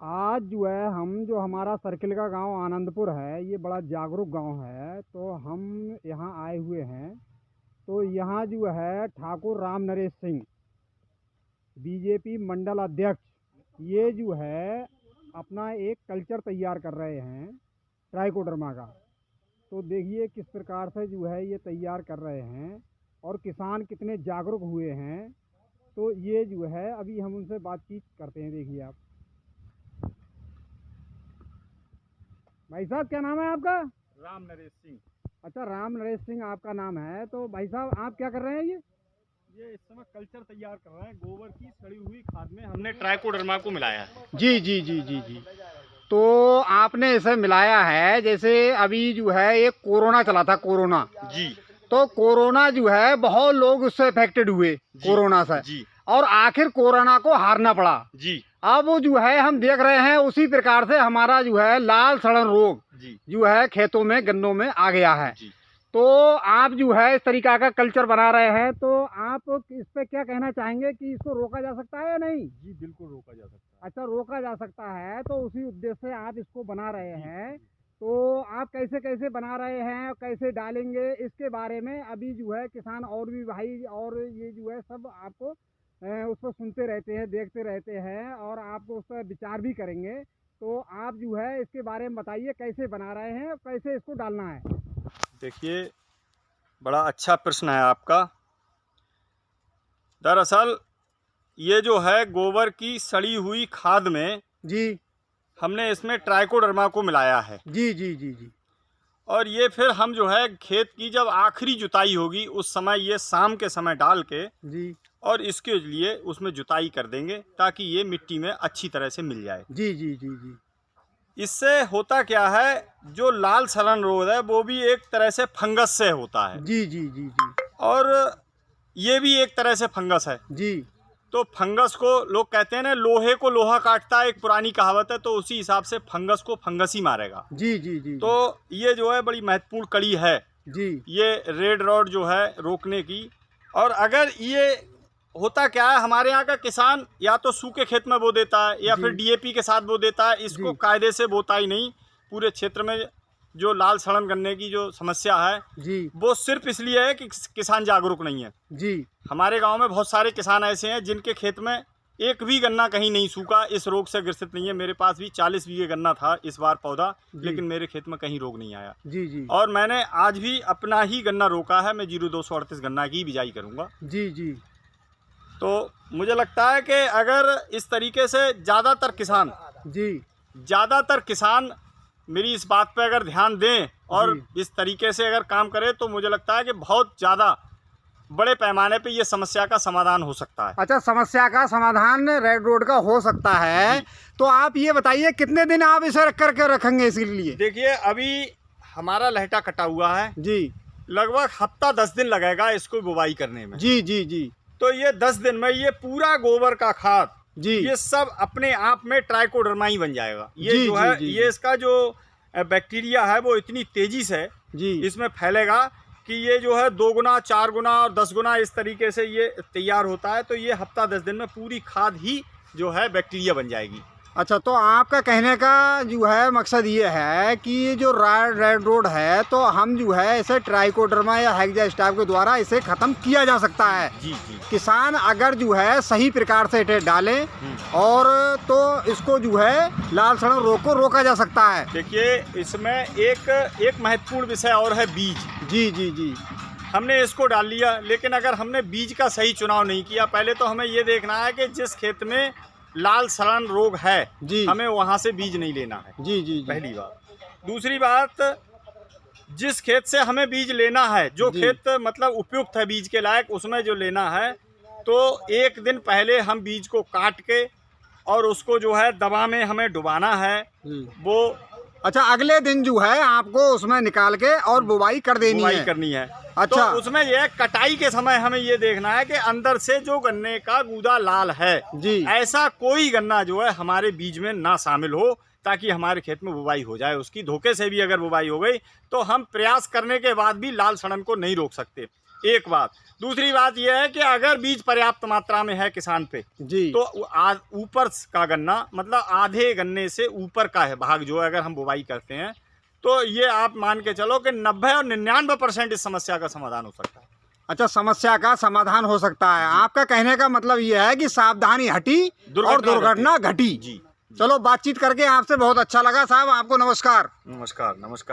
आज जो है हम जो हमारा सर्किल का गांव आनंदपुर है, ये बड़ा जागरूक गांव है। तो हम यहाँ आए हुए हैं। तो यहाँ जो है ठाकुर राम नरेश सिंह बीजेपी मंडल अध्यक्ष, ये जो है अपना एक कल्चर तैयार कर रहे हैं ट्राइकोडर्मा का। तो देखिए किस प्रकार से जो है ये तैयार कर रहे हैं और किसान कितने जागरूक हुए हैं। तो ये जो है अभी हम उनसे बातचीत करते हैं। देखिए आप भाई साहब, क्या नाम है आपका? राम नरेश सिंह। अच्छा, राम नरेश सिंह आपका नाम है। तो भाई साहब आप क्या कर रहे हैं? ये इस समय कल्चर तैयार कर रहे हैं। गोबर की सड़ी हुई खाद में हमने ट्राइकोडर्मा को मिलाया है। जी जी जी जी जी। तो आपने इसे मिलाया है, जैसे अभी जो है एक कोरोना चला था, कोरोना जी। तो कोरोना जो है बहुत लोग उससे अफेक्टेड हुए कोरोना से जी। और आखिर कोरोना को हारना पड़ा जी। अब वो जो है हम देख रहे हैं उसी प्रकार से हमारा जो है लाल सड़न रोग जी जो है खेतों में गन्नों में आ गया है। जी। तो आप जो है इस तरीका का कल्चर बना रहे हैं, तो आप इस पे क्या कहना चाहेंगे कि इसको रोका जा सकता है या नहीं? जी बिल्कुल रोका जा सकता है। अच्छा, रोका जा सकता है। तो उसी उद्देश्य से आप इसको बना रहे हैं। तो आप कैसे कैसे बना रहे हैं, कैसे डालेंगे, इसके बारे में अभी जो है किसान और भी भाई और ये जो है सब आपको उस पर सुनते रहते हैं, देखते रहते हैं और आपको उस पर विचार भी करेंगे। तो आप जो है इसके बारे में बताइए कैसे बना रहे हैं और कैसे इसको डालना है। देखिए, बड़ा अच्छा प्रश्न है आपका। दरअसल ये जो है गोबर की सड़ी हुई खाद में जी हमने इसमें ट्राइकोडर्मा को मिलाया है। जी जी जी जी। और ये फिर हम जो है खेत की जब आखिरी जुताई होगी उस समय ये शाम के समय डाल के जी और इसके लिए उसमें जुताई कर देंगे ताकि ये मिट्टी में अच्छी तरह से मिल जाए। जी जी जी जी। इससे होता क्या है, जो लाल सड़न रोग है वो भी एक तरह से फंगस से होता है। जी जी जी जी। और ये भी एक तरह से फंगस है। जी। तो फंगस को लोग कहते हैं ना, लोहे को लोहा काटता है, एक पुरानी कहावत है। तो उसी हिसाब से फंगस को फंगस ही मारेगा। जी जी जी। तो ये जो है बड़ी महत्वपूर्ण कड़ी है जी। ये रेड रॉड जो है रोकने की। और अगर ये होता क्या है, हमारे यहाँ का किसान या तो सूखे खेत में बो देता है या फिर डीएपी के साथ बो देता है। इसको कायदे से बोता ही नहीं। पूरे क्षेत्र में जो लाल सड़न गन्ने की जो समस्या है जी वो सिर्फ इसलिए है कि किसान जागरूक नहीं है। जी। हमारे गांव में बहुत सारे किसान ऐसे हैं जिनके खेत में एक भी गन्ना कहीं नहीं सूखा, इस रोग से ग्रसित नहीं है। मेरे पास भी 40 बीघे गन्ना था इस बार पौधा, लेकिन मेरे खेत में कहीं रोग नहीं आया। जी जी। और और मैंने आज भी अपना ही गन्ना रोका है। मैं 0238 गन्ना की बिजाई करूँगा। जी जी। तो मुझे लगता है कि अगर इस तरीके से ज़्यादातर किसान मेरी इस बात पे अगर ध्यान दें और इस तरीके से अगर काम करें तो मुझे लगता है कि बहुत ज़्यादा बड़े पैमाने पे ये समस्या का समाधान हो सकता है। अच्छा, समस्या का समाधान रेड रोड का हो सकता है। तो आप ये बताइए कितने दिन आप इसे करके रखेंगे इसके लिए? देखिए, अभी हमारा लहटा कटा हुआ है जी। लगभग हफ्ता 10 दिन लगेगा इसको बुवाई करने में। जी जी जी। तो ये 10 दिन में ये पूरा गोबर का खाद जी ये सब अपने आप में ट्राइकोडर्मा ही बन जाएगा। ये जी, जो जी, है जी, ये इसका जो बैक्टीरिया है वो इतनी तेजी से जी इसमें फैलेगा कि ये जो है 2 गुना 4 गुना और 10 गुना इस तरीके से ये तैयार होता है। तो ये हफ्ता 10 दिन में पूरी खाद ही जो है बैक्टीरिया बन जाएगी। अच्छा, तो आपका कहने का जो है मकसद ये है कि ये जो रेड रोड है तो हम जो है इसे ट्राइकोडर्मा या हेक्सास्टाफ के द्वारा इसे ख़त्म किया जा सकता है। जी जी। किसान अगर जो है सही प्रकार से इसे डालें और तो इसको जो है लाल सड़न रोग को रोका जा सकता है। देखिए, इसमें एक महत्वपूर्ण विषय और है, बीज। जी जी जी। हमने इसको डाल लिया, लेकिन अगर हमने बीज का सही चुनाव नहीं किया, पहले तो हमें ये देखना है कि जिस खेत में लाल सड़न रोग है हमें वहाँ से बीज नहीं लेना है। जी जी जी। पहली बात। दूसरी बात, जिस खेत से हमें बीज लेना है, जो खेत मतलब उपयुक्त है बीज के लायक, उसमें जो लेना है तो एक दिन पहले हम बीज को काट के और उसको जो है दवा में हमें डुबाना है वो। अच्छा, अगले दिन जो है आपको उसमें निकाल के और बुवाई करनी है। अच्छा। तो उसमें यह कटाई के समय हमें ये देखना है कि अंदर से जो गन्ने का गूदा लाल है जी, ऐसा कोई गन्ना जो है हमारे बीज में ना शामिल हो, ताकि हमारे खेत में बुवाई हो जाए। उसकी धोखे से भी अगर बुवाई हो गई तो हम प्रयास करने के बाद भी लाल सड़न को नहीं रोक सकते। एक बात। दूसरी बात यह है कि अगर बीज पर्याप्त मात्रा में है किसान पे जी, तो ऊपर का गन्ना, मतलब आधे गन्ने से ऊपर का है भाग जो है, अगर हम बुवाई करते हैं तो ये आप मान के चलो कि 90 और 99% इस समस्या का समाधान हो सकता है। अच्छा, समस्या का समाधान हो सकता है। आपका कहने का मतलब ये है कि सावधानी हटी और दुर्घटना घटी। जी, चलो, बातचीत करके आपसे बहुत अच्छा लगा साहब। आपको नमस्कार। नमस्कार। नमस्कार।